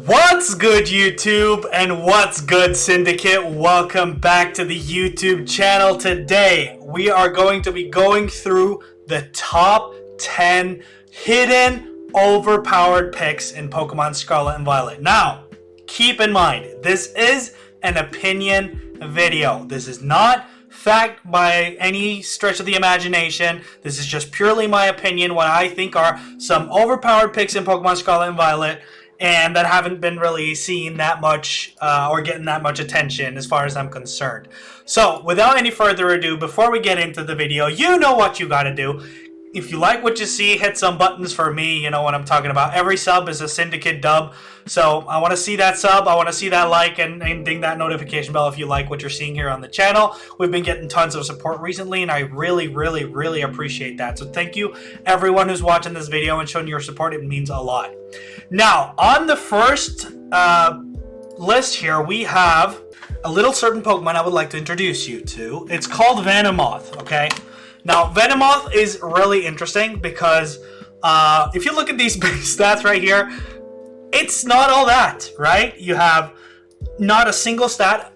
What's good, YouTube, and what's good, Syndicate? Welcome back to the YouTube channel. Today, we are going to be going through the top 10 hidden overpowered picks in Pokemon Scarlet and Violet. Now, keep in mind, this is an opinion video. This is not fact by any stretch of the imagination. This is just purely my opinion, what I think are some overpowered picks in Pokemon Scarlet and Violet, and that haven't been really seen that much or getting that much attention as far as I'm concerned. So, without any further ado, before we get into the video, you know what you gotta do. If you like what you see, hit some buttons for me. You know what I'm talking about. Every sub is a Syndicate dub. So I want to see that sub. I want to see that like and ding that notification bell if you like what you're seeing here on the channel. We've been getting tons of support recently, and I really appreciate that. So thank you, everyone who's watching this video and showing your support. It means a lot. Now, on the first list here, we have a little certain Pokemon I would like to introduce you to. It's called Venomoth, okay? Now, Venomoth is really interesting because if you look at these base stats right here, it's not all that, right? You have not a single stat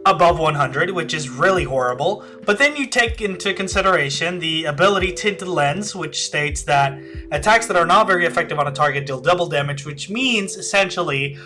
above 100, which is really horrible. But then you take into consideration the ability Tinted Lens, which states that attacks that are not very effective on a target deal double damage, which means essentially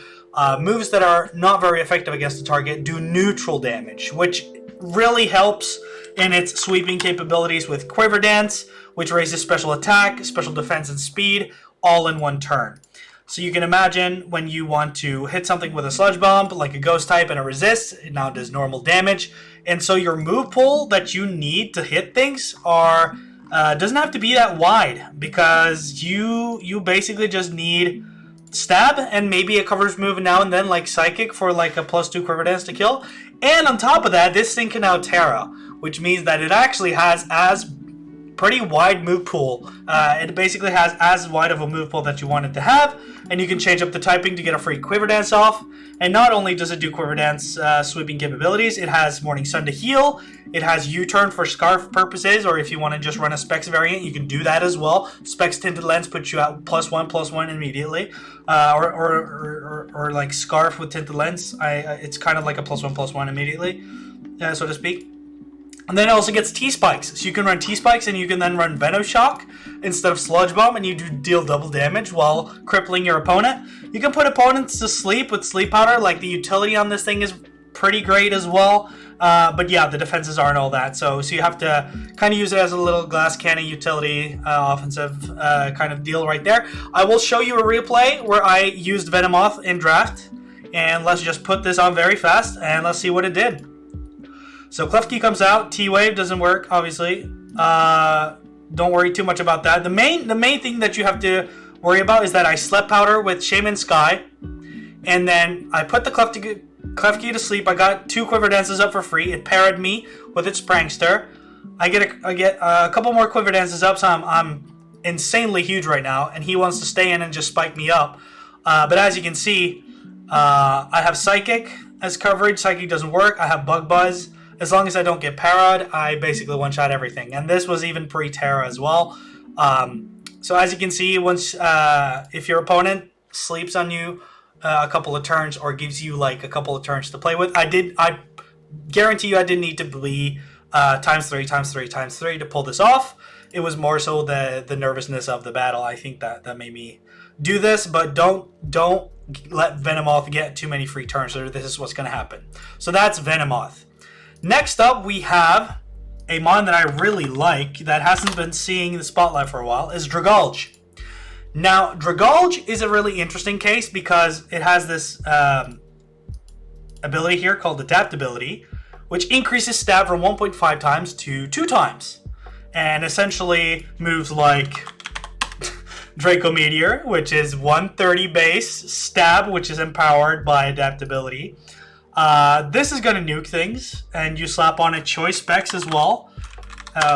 moves that are not very effective against a target do neutral damage, which really helps in its sweeping capabilities with Quiver Dance, which raises special attack, special defense, and speed all in one turn. So you can imagine when you want to hit something with a Sludge Bomb, like a Ghost type and a Resist, it now does normal damage. And so your move pool that you need to hit things are doesn't have to be that wide, because you basically just need Stab and maybe a coverage move now and then, like Psychic for like a +2 Quiver Dance to kill. And on top of that, this thing can now Terra, which means that it actually has pretty wide move pool. It basically has as wide of a move pool that you want it to have, and you can change up the typing to get a free Quiver Dance off. And not only does it do Quiver Dance sweeping capabilities, it has Morning Sun to heal, it has U-turn for Scarf purposes, or if you want to just run a Specs variant, you can do that as well. Specs Tinted Lens puts you at +1/+1 immediately, or like Scarf with Tinted Lens, it's kind of like a +1/+1 immediately, so to speak. And then it also gets T-Spikes. So you can run T-Spikes and you can then run Venoshock instead of Sludge Bomb, and you deal double damage while crippling your opponent. You can put opponents to sleep with Sleep Powder. Like, the utility on this thing is pretty great as well. But yeah, the defenses aren't all that. So you have to kind of use it as a little glass cannon utility offensive kind of deal right there. I will show you a replay where I used Venomoth in draft. And let's just put this on very fast and let's see what it did. So Klefki comes out, T-Wave doesn't work, obviously. Don't worry too much about that. The main thing that you have to worry about is that I Slept Powder with Shaman Sky, and then I put the Klefki to sleep. I got 2 Quiver Dances up for free. It parried me with its Prankster. I get a couple more Quiver Dances up, so I'm insanely huge right now, and he wants to stay in and just spike me up. But as you can see, I have Psychic as coverage. Psychic doesn't work. I have Bug Buzz. As long as I don't get parried, I basically one-shot everything. And this was even pre-Terra as well. So as you can see, once if your opponent sleeps on you a couple of turns or gives you like a couple of turns to play with, I guarantee you I didn't need to be ×3 to pull this off. It was more so the nervousness of the battle. I think that made me do this, but don't let Venomoth get too many free turns, or this is what's going to happen. So that's Venomoth. Next up, we have a mon that I really like that hasn't been seeing the spotlight for a while, is Dragalge. Now, Dragalge is a really interesting case because it has this ability here called Adaptability, which increases stab from 1.5 times to 2 times. And essentially moves like Draco Meteor, which is 130 base, Stab, which is empowered by Adaptability. This is going to nuke things, and you slap on a Choice Specs as well,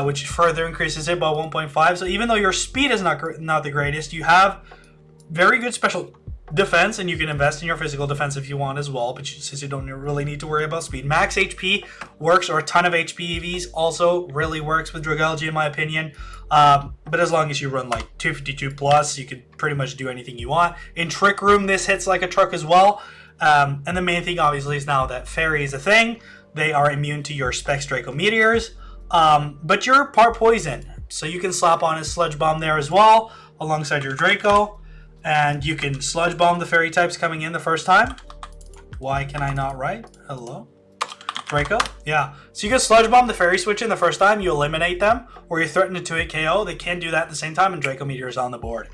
which further increases it by 1.5. So even though your speed is not the greatest, you have very good special defense, and you can invest in your physical defense if you want as well, but since you don't really need to worry about speed. Max HP works, or a ton of HP EVs also really works with Dragalge in my opinion. But as long as you run like 252 plus, you could pretty much do anything you want. In Trick Room, this hits like a truck as well. And the main thing obviously is now that Fairy is a thing. They are immune to your Specs Draco Meteors, but you're part poison, so you can slap on his Sludge Bomb there as well alongside your Draco. And you can Sludge Bomb the Fairy types coming in the first time. Why can I not write? Hello? Draco? Yeah. So you can Sludge Bomb the Fairy switch in the first time, you eliminate them, or you threaten to 2-hit KO. They can do that at the same time, and Draco Meteor is on the board.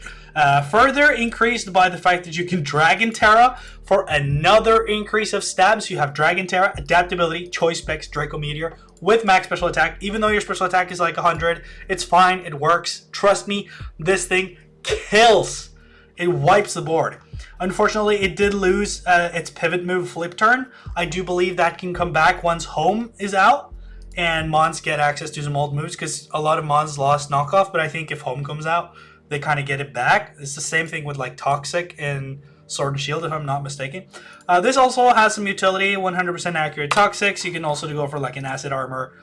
Further increased by the fact that you can Dragon Terra for another increase of stabs. You have Dragon Terra, Adaptability, Choice Specs, Draco Meteor with max special attack. Even though your special attack is like 100, it's fine, it works. Trust me, this thing kills. It wipes the board. Unfortunately, it did lose its pivot move Flip Turn. I do believe that can come back once Home is out and Mons get access to some old moves, because a lot of Mons lost knockoff, but I think if Home comes out, they kind of get it back. It's the same thing with like Toxic and Sword and Shield, if I'm not mistaken. This also has some utility, 100% accurate Toxics. You can also go for like an Acid Armor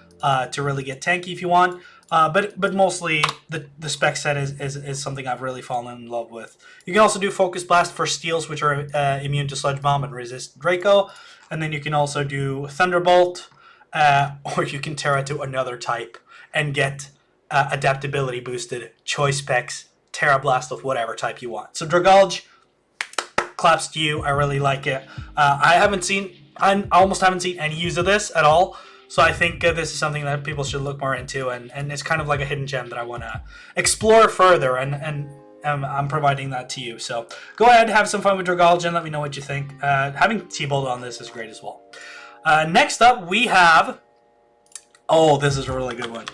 to really get tanky if you want. But mostly the spec set is something I've really fallen in love with. You can also do Focus Blast for steals, which are immune to Sludge Bomb and resist Draco. And then you can also do Thunderbolt, or you can Terra to another type and get adaptability boosted, choice specs, Terra Blast of whatever type you want. So Dragalge, claps to you. I really like it. I almost haven't seen any use of this at all. So I think this is something that people should look more into, and it's kind of like a hidden gem that I want to explore further, and I'm providing that to you. So go ahead, have some fun with Dragalge, and let me know what you think. Having T-Bolt on this is great as well. Next up, we have... Oh, this is a really good one.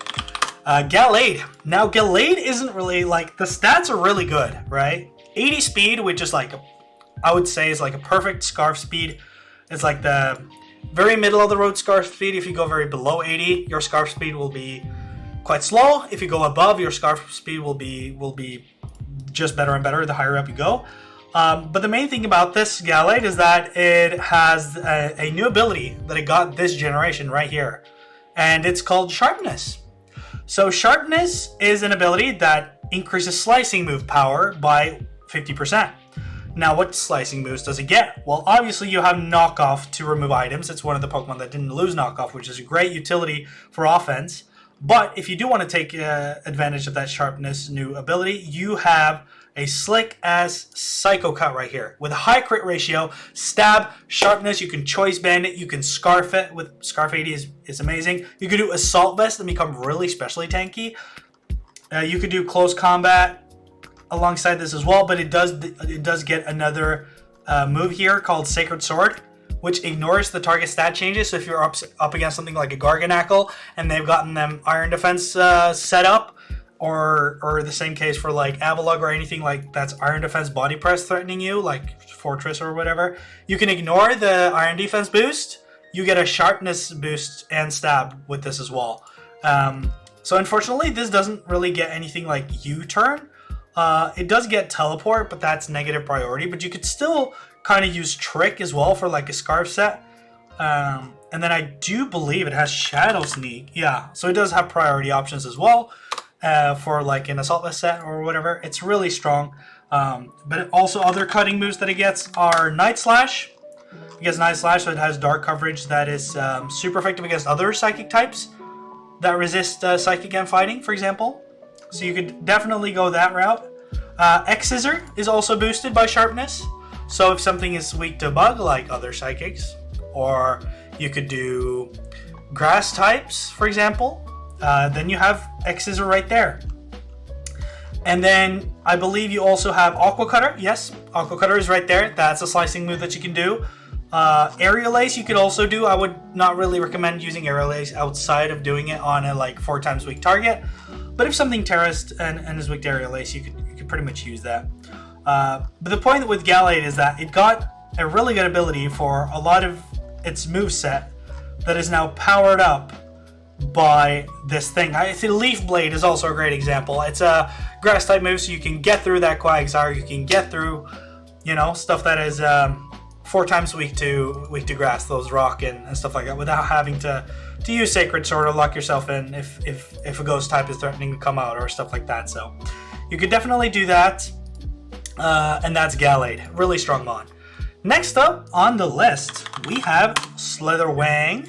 Gallade. Now, Gallade isn't really, like, the stats are really good, right? 80 speed, which is like, I would say is like a perfect Scarf speed. It's like the very middle of the road Scarf speed. If you go very below 80, your Scarf speed will be quite slow. If you go above, your Scarf speed will be just better and better the higher up you go. But the main thing about this Gallade is that it has a new ability that it got this generation right here, and it's called Sharpness. So Sharpness is an ability that increases slicing move power by 50%. Now, what slicing moves does it get? Well, obviously you have knockoff to remove items. It's one of the Pokemon that didn't lose knockoff, which is a great utility for offense. But if you do want to take advantage of that Sharpness new ability, you have a slick as Psycho Cut right here. With a high crit ratio, stab, Sharpness, you can choice band it, you can Scarf it. With Scarf 80 is amazing. You can do Assault Vest and become really specially tanky. You could do Close Combat alongside this as well, but it does get another move here called Sacred Sword, which ignores the target stat changes. So if you're up against something like a Garganacl and they've gotten them Iron Defense set up, or the same case for like Avalugg or anything like that's Iron Defense Body Press threatening you, like Fortress or whatever, you can ignore the Iron Defense boost. You get a Sharpness boost and stab with this as well. So unfortunately, this doesn't really get anything like U-turn. It does get Teleport, but that's negative priority. But you could still kind of use Trick as well for like a Scarf set. And then I do believe it has Shadow Sneak. Yeah, so it does have priority options as well for like an Assault Vest set or whatever. It's really strong. But also other cutting moves that it gets are Night Slash. It gets Night Slash, so it has dark coverage that is super effective against other Psychic types that resist Psychic and Fighting, for example. So you could definitely go that route. X-Scissor is also boosted by Sharpness. So if something is weak to Bug, like other Psychics, or you could do Grass types, for example, then you have X-Scissor right there. And then I believe you also have Aqua Cutter. Yes, Aqua Cutter is right there. That's a slicing move that you can do. Aerial Ace you could also do. I would not really recommend using Aerial Ace outside of doing it on a like 4 times weak target. But if something terraced and is weak to Aerial Ace, you could pretty much use that. But the point with Gallade is that it got a really good ability for a lot of its moveset that is now powered up by this thing. I think Leaf Blade is also a great example. It's a grass type move, so you can get through that Quagsire, you can get through You know, stuff that is 4 times weak to grass, those rock and stuff like that, without having to use Sacred Sword or lock yourself in if a ghost type is threatening to come out or stuff like that. So you could definitely do that. And that's Gallade. Really strong mon. Next up on the list, we have Slitherwing.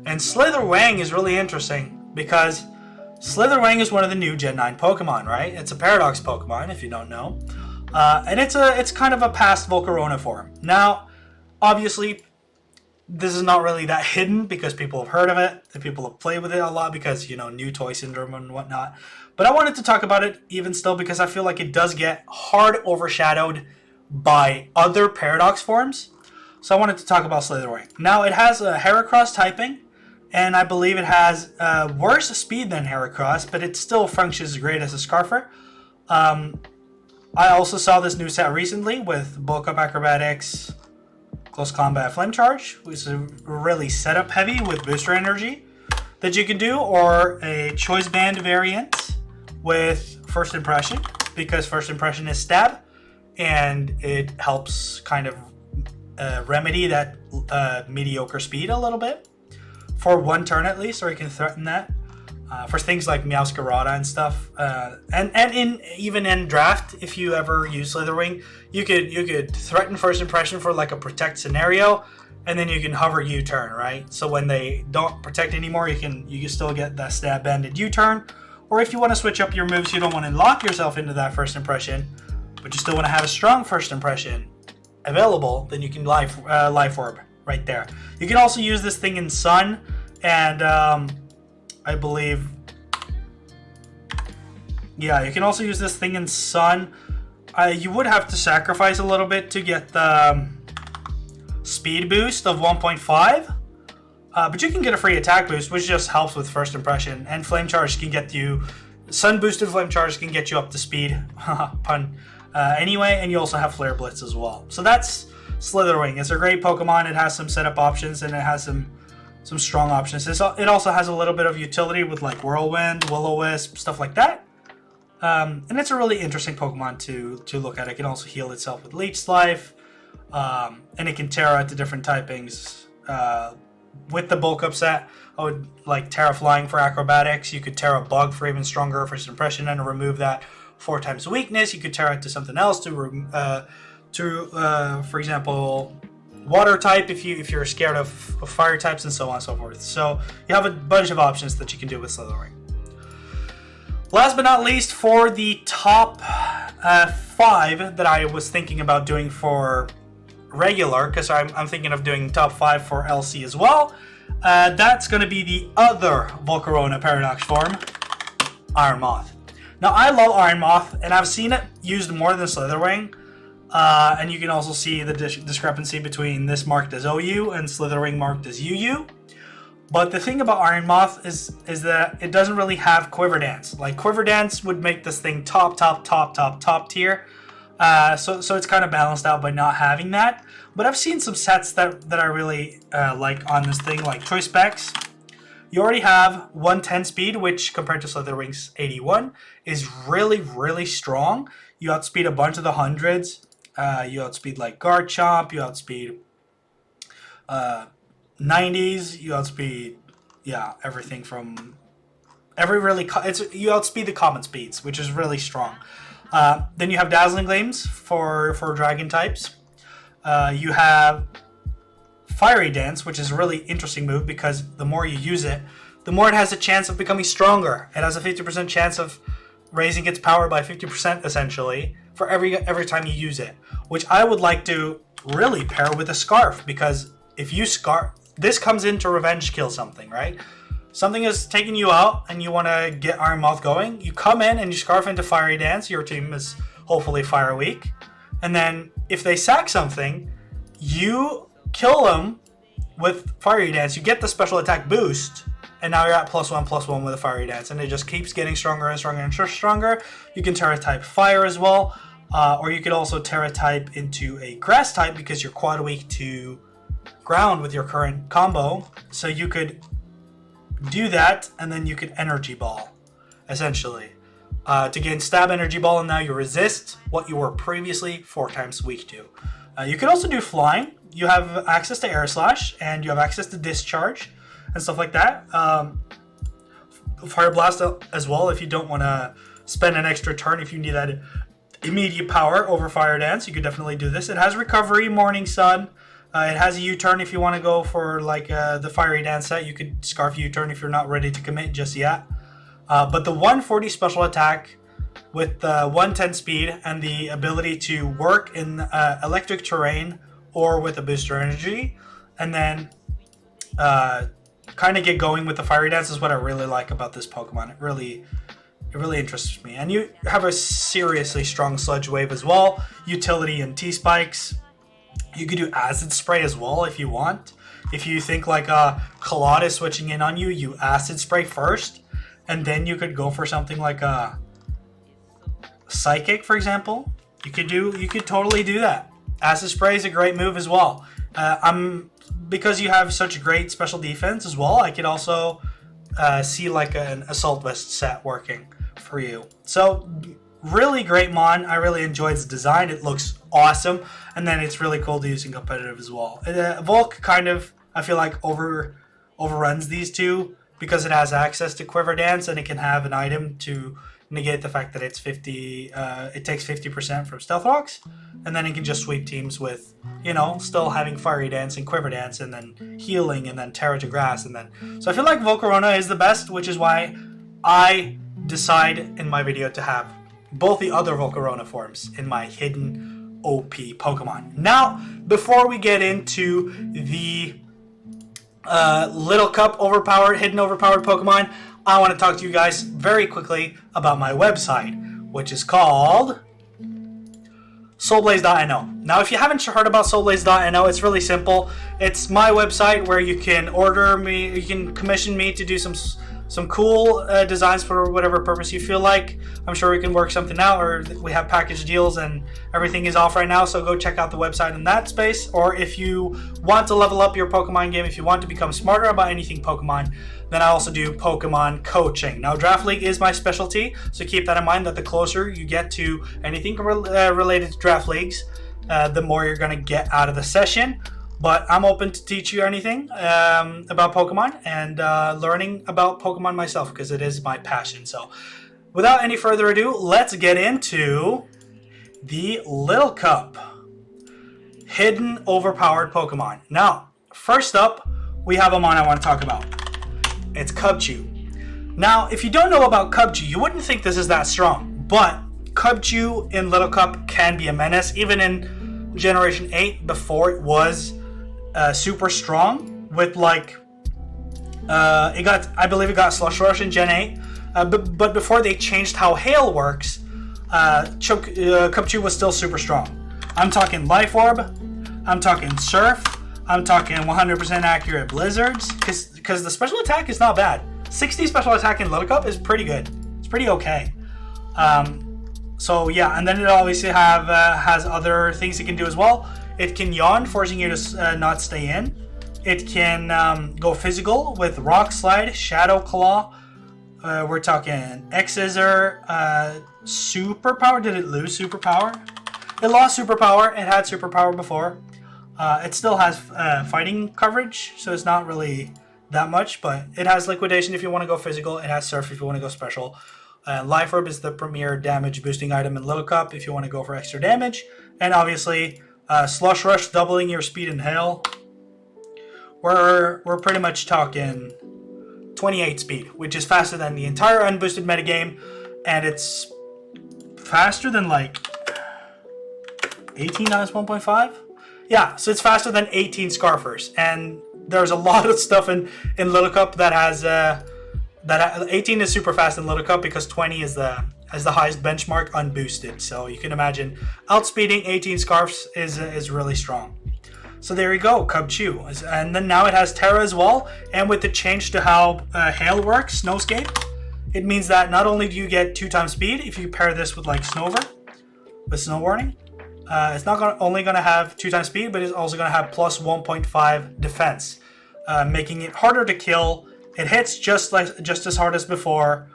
And Slitherwing is really interesting because Slitherwing is one of the new Gen 9 Pokemon, right? It's a Paradox Pokemon, if you don't know. And it's kind of a past Volcarona form. Now, obviously, this is not really that hidden because people have heard of it and people have played with it a lot because, you know, new toy syndrome and whatnot. But I wanted to talk about it even still because I feel like it does get hard overshadowed by other Paradox forms. So I wanted to talk about Slitherwing. Now, it has a Heracross typing, and I believe it has worse speed than Heracross, but it still functions great as a Scarfer. I also saw this new set recently with Bulk Up Acrobatics, Close Combat Flame Charge, which is really setup heavy with booster energy that you can do, or a Choice Band variant with First Impression, because First Impression is stab, and it helps kind of remedy that mediocre speed a little bit for 1 turn at least, or you can threaten that. For things like Meowscarada and stuff, and even in draft, if you ever use Slitherwing, you could threaten First Impression for like a protect scenario, and then you can hover U-turn, right? So when they don't protect anymore, you can still get that stab banded U-turn. Or if you want to switch up your moves, you don't want to lock yourself into that First Impression, but you still want to have a strong First Impression available, then you can Life Orb right there. You can also use this thing in Sun, and I believe, yeah, you can also use this thing in Sun. You would have to sacrifice a little bit to get the speed boost of 1.5, but you can get a free attack boost, which just helps with First Impression. And Flame Charge can get you, Sun boosted Flame Charge can get you up to speed, pun, anyway, and you also have Flare Blitz as well. So that's Slitherwing. It's a great Pokemon. It has some setup options, and it has some strong options. It also has a little bit of utility with like Whirlwind, Will-O-Wisp, stuff like that. And it's a really interesting Pokemon to look at. It can also heal itself with Leech Life, and it can Terra to different typings. With the bulk up set, I would like Terra Flying for Acrobatics. You could Terra Bug for even stronger First Impression and remove that 4 times weakness. You could Terra it to something else for example, Water type if you're scared of fire types, and so on and so forth. So you have a bunch of options that you can do with Slitherwing. Last but not least, for the top 5 that I was thinking about doing for regular, because I'm thinking of doing top 5 for LC as well. That's going to be the other Volcarona Paradox form, Ironmoth. Now I love Ironmoth, and I've seen it used more than Slitherwing. And you can also see the discrepancy between this marked as OU and Slitherwing marked as UU. But the thing about Ironmoth is that it doesn't really have Quiver Dance. Like, Quiver Dance would make this thing top tier. So it's kind of balanced out by not having that. But I've seen some sets that I really like on this thing, like Choice Specs. You already have 110 speed, which compared to Slitherwing's 81 is really, really strong. You outspeed a bunch of the hundreds. You outspeed like Garchomp, you outspeed 90s, you outspeed, yeah, everything from you outspeed the common speeds, which is really strong. Then you have Dazzling Gleams for dragon types. You have Fiery Dance, which is a really interesting move because the more you use it, the more it has a chance of becoming stronger. It has a 50% chance of raising its power by 50% essentially for every time you use it, which I would like to really pair with a Scarf, because if you Scarf, this comes in to revenge kill something, right? Something is taking you out and you want to get Ironmoth going, you come in and you Scarf into Fiery Dance, your team is hopefully fire weak, and then if they sack something, you kill them with Fiery Dance, you get the special attack boost, and now you're at +1/+1 with a Fiery Dance, and it just keeps getting stronger and stronger and stronger. You can Terra type Fire as well, or you could also Terra type into a Grass type because you're quad weak to Ground with your current combo. So you could do that, and then you could Energy Ball, essentially. to gain stab energy ball, and now you resist what you were previously 4 times weak to. You could also do flying. You have access to air slash, and you have access to discharge and stuff like that. Fire blast as well if you don't want to spend an extra turn. If you need that immediate power over fire dance, you could definitely do this. It has recovery, morning sun. It has a U-turn if you want to go for like the fiery dance set. You could scarf U-turn if you're not ready to commit just yet. But the 140 special attack with the 110 speed and the ability to work in electric terrain or with a booster energy, and then kind of get going with the fiery dance is what I really like about this Pokemon. It really interests me. And you have a seriously strong Sludge Wave as well, utility and T-Spikes. You could do Acid Spray as well if you want. If you think like Gallade is switching in on you, you Acid Spray first, and then you could go for something like a Psychic, for example. You could totally do that. Acid Spray is a great move as well. Because you have such great special defense as well, I could also see like an Assault Vest set working for you. So really great mon. I really enjoyed its design. It looks awesome, and then it's really cool to use in competitive as well. Volk kind of, I feel like, overruns these two because it has access to Quiver Dance, and it can have an item to negate the fact that it's 50. It takes 50% from Stealth Rocks, and then it can just sweep teams with, you know, still having Fiery Dance and Quiver Dance, and then healing, and then Terra to Grass, and then. So I feel like Volcarona is the best, which is why I decide in my video to have both the other Volcarona forms in my hidden OP Pokemon. Now, before we get into the Little Cup hidden overpowered Pokemon, I want to talk to you guys very quickly about my website, which is called soulblaze.no. Now, if you haven't heard about soulblaze.no, it's really simple. It's my website where you can you can commission me to do some cool designs for whatever purpose you feel like. I'm sure we can work something out, or we have package deals and everything is off right now, so go check out the website in that space. Or if you want to level up your Pokemon game, if you want to become smarter about anything Pokemon, then I also do Pokemon coaching. Now, Draft League is my specialty, so keep that in mind, that the closer you get to anything related to Draft Leagues, the more you're going to get out of the session. But I'm open to teach you anything about Pokemon and learning about Pokemon myself, because it is my passion. So without any further ado, let's get into the Little Cup hidden overpowered Pokemon. Now, first up, we have a mon I want to talk about. It's Cubchu. Now, if you don't know about Cubchu, you wouldn't think this is that strong, but Cubchu in Little Cup can be a menace. Even in Generation 8, before it was super strong with like I believe it got Slush Rush in Gen 8, but before they changed how Hail works, Cubchu was still super strong. I'm talking Life Orb, I'm talking Surf, I'm talking 100% accurate Blizzards, because the special attack is not bad. 60 special attack in Little Cup is pretty good. It's pretty okay. So yeah, and then it obviously has other things it can do as well. It can yawn, forcing you to not stay in. It can go physical with Rock Slide, Shadow Claw. We're talking X-Scissor, Superpower. Did it lose Superpower? It lost Superpower. It had Superpower before. It still has fighting coverage, so it's not really that much, but it has Liquidation if you want to go physical. It has Surf if you want to go special. Life Orb is the premier damage boosting item in Little Cup if you want to go for extra damage. And obviously, Slush Rush doubling your speed and hail. We're pretty much talking 28 speed, which is faster than the entire unboosted metagame, and it's faster than like 18 times 1.5. Yeah, so it's faster than 18 Scarfers, and there's a lot of stuff in Little Cup that has 18 is super fast in Little Cup because 20 is the highest benchmark unboosted. So you can imagine outspeeding 18 Scarfs is really strong. So there you go, Cubchu. And then now it has Terra as well, and with the change to how Hail works, Snowscape, it means that not only do you get 2 times speed if you pair this with like Snover, with Snow Warning, it's not only going to have 2 times speed, but it's also going to have plus 1.5 defense, making it harder to kill. It hits just as hard as before,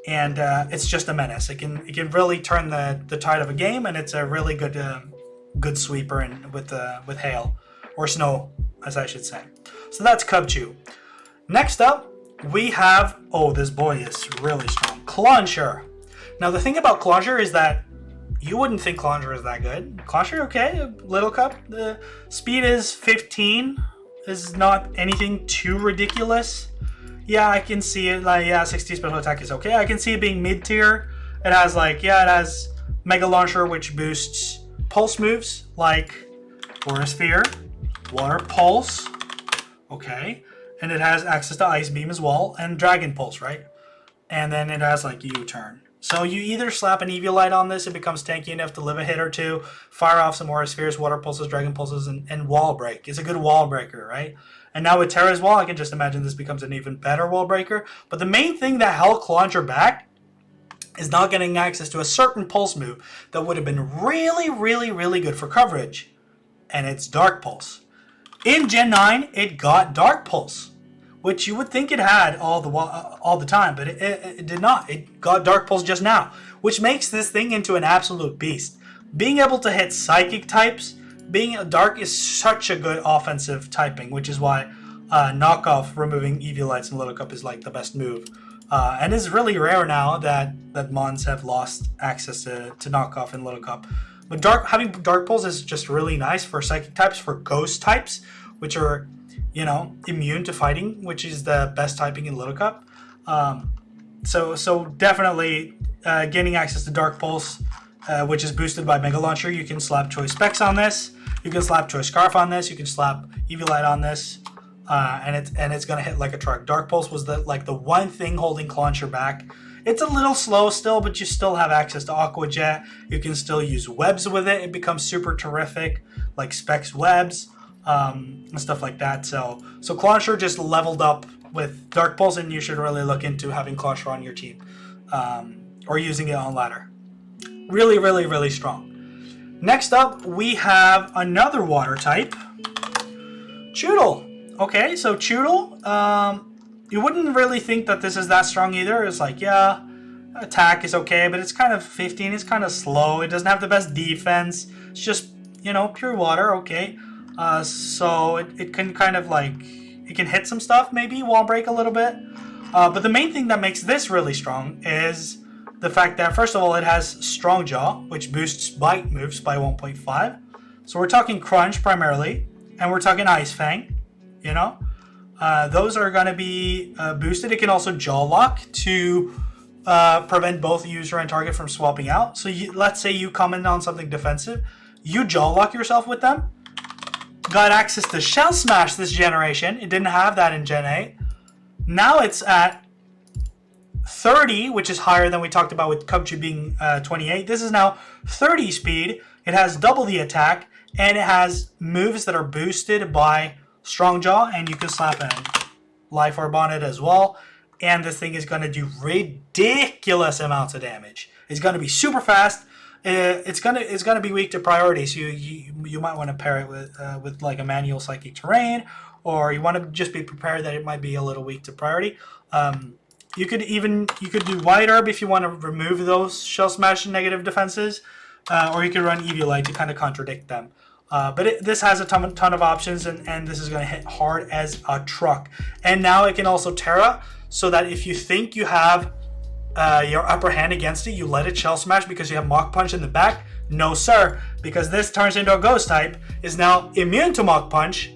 and it's just a menace. It can really turn the tide of a game, and it's a really good sweeper and with hail or snow, as I should say. So that's Cubchu. Next up, we have, oh, this boy is really strong, Clauncher. Now the thing about Clauncher is that you wouldn't think Clauncher is that good. Clauncher, okay, Little Cup. The speed is 15, is not anything too ridiculous. Yeah, I can see it. Like, yeah, 60 special attack is okay. I can see it being mid tier. It has like, yeah, it has Mega Launcher, which boosts pulse moves like Aura Sphere, Water Pulse, okay, and it has access to Ice Beam as well, and Dragon Pulse, right? And then it has like U-Turn. So you either slap an Eviolite on this, it becomes tanky enough to live a hit or two, fire off some Aura Spheres, Water Pulses, Dragon Pulses, and Wall Break. It's a good wall breaker, right? And now with Terra's Wall, I can just imagine this becomes an even better wall breaker. But the main thing that held Clauncher back is not getting access to a certain pulse move that would have been really, really, really good for coverage. And it's Dark Pulse. In Gen 9, it got Dark Pulse, which you would think it had all the time, but it did not. It got Dark Pulse just now, which makes this thing into an absolute beast. Being able to hit Psychic types, being Dark is such a good offensive typing, which is why knockoff removing Eviolites in Little Cup is like the best move. And it's really rare now that Mons have lost access to knockoff in Little Cup. But having Dark Pulse is just really nice for Psychic types, for Ghost types, which are, you know, immune to fighting, which is the best typing in Little Cup. So definitely gaining access to Dark Pulse, which is boosted by Mega Launcher. You can slap Choice Specs on this. You can slap Choice Scarf on this. You can slap Eviolite on this. And it's gonna hit like a truck. Dark Pulse was the one thing holding Clauncher back. It's a little slow still, but you still have access to Aqua Jet. You can still use webs with it. It becomes super terrific, like Specs webs and stuff like that. So Clauncher just leveled up with Dark Pulse, and you should really look into having Clauncher on your team or using it on ladder. Really, really, really strong. Next up, we have another water type, Choodle. Okay, so Choodle, you wouldn't really think that this is that strong either. It's like, yeah, attack is okay, but it's kind of 15. It's kind of slow. It doesn't have the best defense. It's just, you know, pure water, okay. So it can kind of like, it can hit some stuff, maybe wall break a little bit. But the main thing that makes this really strong is the fact that, first of all, it has Strong Jaw, which boosts bite moves by 1.5. So we're talking Crunch primarily, and we're talking Ice Fang. You know, those are going to be boosted. It can also Jaw Lock to prevent both user and target from swapping out. So let's say you come in on something defensive, you Jaw Lock yourself with them. Got access to Shell Smash this generation. It didn't have that in Gen 8. Now it's at 30, which is higher than we talked about with Cubchu being 28. This is now 30 speed. It has double the attack, and it has moves that are boosted by Strong Jaw, and you can slap a Life Orb on it as well. And this thing is going to do ridiculous amounts of damage. It's going to be super fast. It's gonna be weak to priority, so you might want to pair it with like a manual Psychic Terrain, or you want to just be prepared that it might be a little weak to priority. You could do White Herb if you want to remove those Shell Smash negative defenses, or you could run Eviolite to kind of contradict them. But this has a ton of options, and this is going to hit hard as a truck. And now it can also Terra, so that if you think you have your upper hand against it, you let it Shell Smash because you have Mach Punch in the back. No, sir, because this turns into a Ghost type, is now immune to Mach Punch,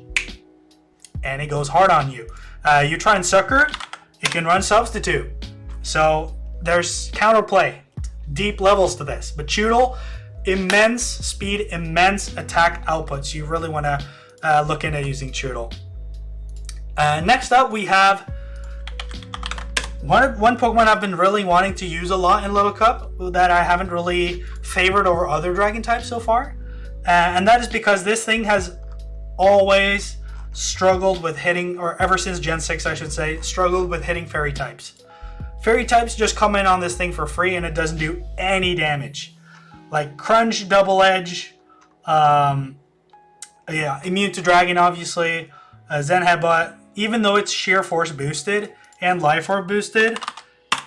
and it goes hard on you. You try and Sucker, it can run Substitute. So there's counterplay, deep levels to this. But Choodle, immense speed, immense attack output. So you really want to look into using Choodle. Next up, we have one Pokemon I've been really wanting to use a lot in Little Cup that I haven't really favored over other Dragon types so far. And that is because this thing has always struggled with hitting, or ever since Gen 6 I should say, struggled with hitting Fairy types. Fairy types just come in on this thing for free and it doesn't do any damage. Like Crunch, Double Edge, immune to Dragon obviously, Zen Headbutt, even though it's Sheer Force boosted and Life Orb boosted,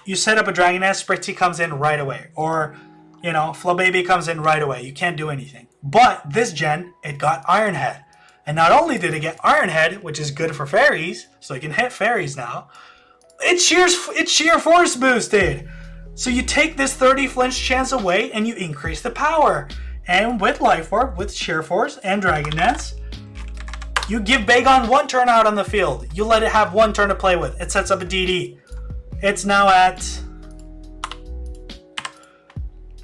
you set up a Dragon Nest, Spritzy comes in right away. Or, you know, Flababy comes in right away. You can't do anything. But this gen, it got Iron Head. And not only did it get Iron Head, which is good for fairies, so you can hit fairies now, it's sheer force boosted. So you take this 30 flinch chance away and you increase the power. And with Life Orb, with sheer force and Dragon Nest, you give Bagon 1 turn out on the field. You let it have 1 turn to play with. It sets up a DD. It's now at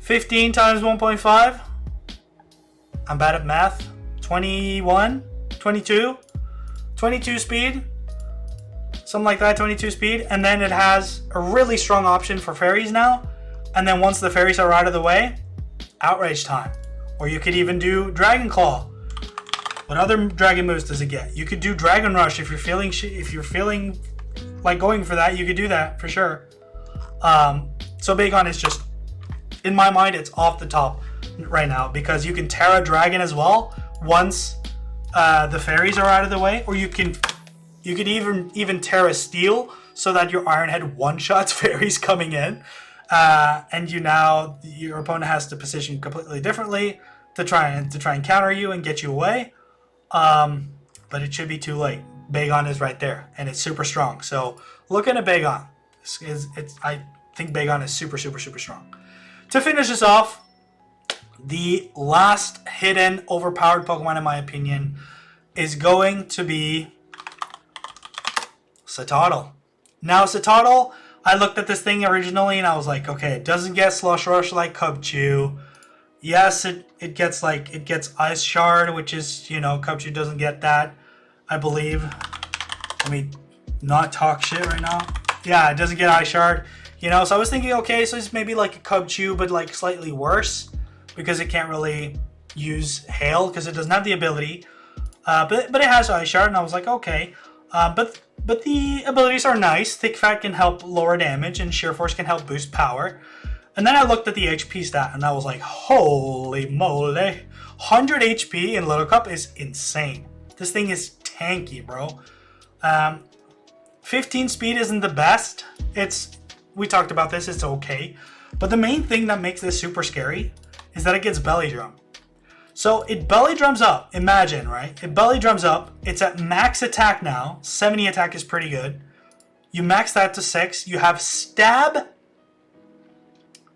15 times 1.5. I'm bad at math. 21, 22, 22 speed. Something like that, 22 speed. And then it has a really strong option for fairies now. And then once the fairies are out of the way, Outrage time. Or you could even do Dragon Claw. What other dragon moves does it get? You could do Dragon Rush if you're feeling like going for that. You could do that for sure. So Bagon is just, in my mind, it's off the top right now because you can Terra Dragon as well once the fairies are out of the way, or you could even Terra Steel so that your Iron Head one-shots fairies coming in, and your opponent has to position completely differently to try and counter you and get you away. But it should be too late. Bagon is right there, and it's super strong. So looking at Bagon, I think Bagon is super, super, super strong. To finish this off, the last hidden overpowered Pokemon, in my opinion, is going to be Choodle. Now, Choodle, I looked at this thing originally and I was like, okay, it doesn't get Slush Rush like Cubchu. Yes, it gets Ice Shard, which is, you know, Cubchu doesn't get that, I believe. Let me not talk shit right now. Yeah, it doesn't get Ice Shard. You know, so I was thinking, okay, so it's maybe like a Cubchu, but like slightly worse because it can't really use Hail because it doesn't have the ability. But it has Ice Shard, and I was like, okay. But the abilities are nice. Thick Fat can help lower damage, and Sheer Force can help boost power. And then I looked at the HP stat, and I was like, holy moly. 100 HP in Little Cup is insane. This thing is tanky, bro. 15 speed isn't the best. We talked about this, it's okay. But the main thing that makes this super scary is that it gets Belly Drum. So it Belly Drums up, imagine, right? It Belly Drums up, it's at max attack now. 70 attack is pretty good. You max that to 6, you have Stab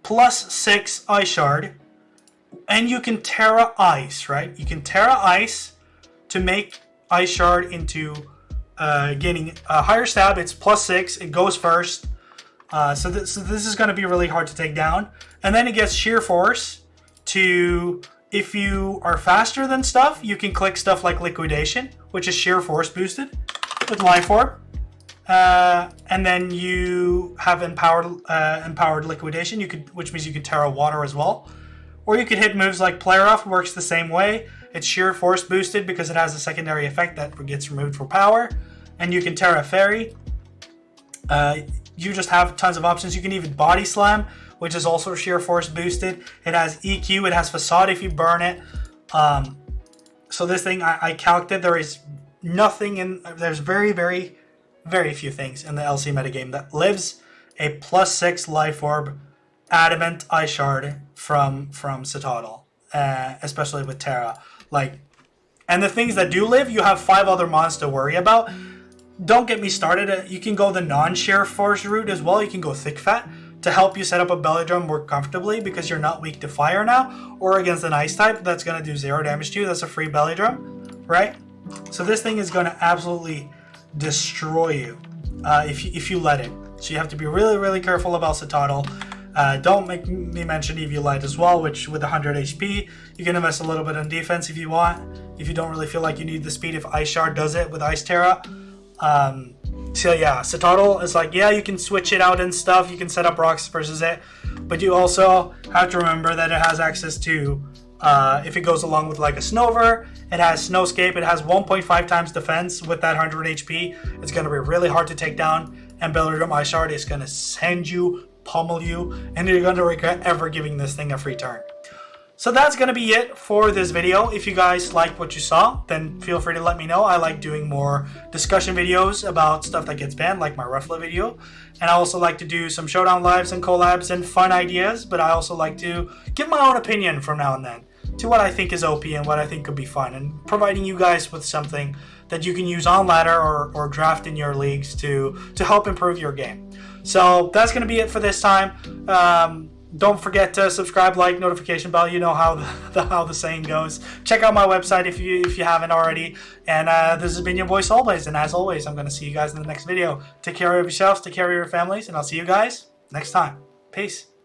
plus 6 Ice Shard, and you can Terra Ice, right? You can Terra Ice to make Ice Shard into getting a higher stab. It's plus 6, it goes first. So this is going to be really hard to take down. And then it gets Sheer Force to, if you are faster than stuff, you can click stuff like Liquidation, which is Sheer Force boosted with Life Orb. And then you have empowered Liquidation, which means you can Terra Water as well. Or you could hit moves like Play Rough, works the same way. It's Sheer Force boosted because it has a secondary effect that gets removed for power. And you can Terra Fairy. You just have tons of options. You can even Body Slam, which is also Sheer Force boosted. It has EQ, it has Facade if you burn it. So this thing, I calced it. There is nothing there's very, very, very few things in the LC metagame that lives a plus 6 Life Orb Adamant Ice Shard from Choodle, especially with Terra. And the things that do live, you have 5 other mons to worry about. Don't get me started. You can go the non-Sheer Force route as well. You can go Thick Fat to help you set up a Belly Drum more comfortably because you're not weak to fire now. Or against an Ice type, that's going to do 0 damage to you. That's a free Belly Drum, right? So this thing is going to absolutely destroy you if you let it. So you have to be really, really careful about Choodle. Don't make me mention Eviolite as well, which with 100 HP, you can invest a little bit on defense if you want. If you don't really feel like you need the speed, if Ice Shard does it with Ice Terra. So yeah, Choodle is like, yeah, you can switch it out and stuff. You can set up rocks versus it. But you also have to remember that it has access to, if it goes along with like a Snover, it has Snowscape, it has 1.5 times defense with that 100 HP. It's going to be really hard to take down. And Belly Drum Ice Shard is going to send you, pummel you, and you're going to regret ever giving this thing a free turn. So that's going to be it for this video. If you guys liked what you saw, then feel free to let me know. I like doing more discussion videos about stuff that gets banned, like my Ruffalo video. And I also like to do some Showdown lives and collabs and fun ideas, but I also like to give my own opinion from now and then to what I think is OP and what I think could be fun, and providing you guys with something that you can use on ladder or draft in your leagues to help improve your game. So that's going to be it for this time. Don't forget to subscribe, like, notification bell. You know how the saying goes. Check out my website if you haven't already. And this has been your boy Soulblaze. And as always, I'm going to see you guys in the next video. Take care of yourselves, take care of your families, and I'll see you guys next time. Peace.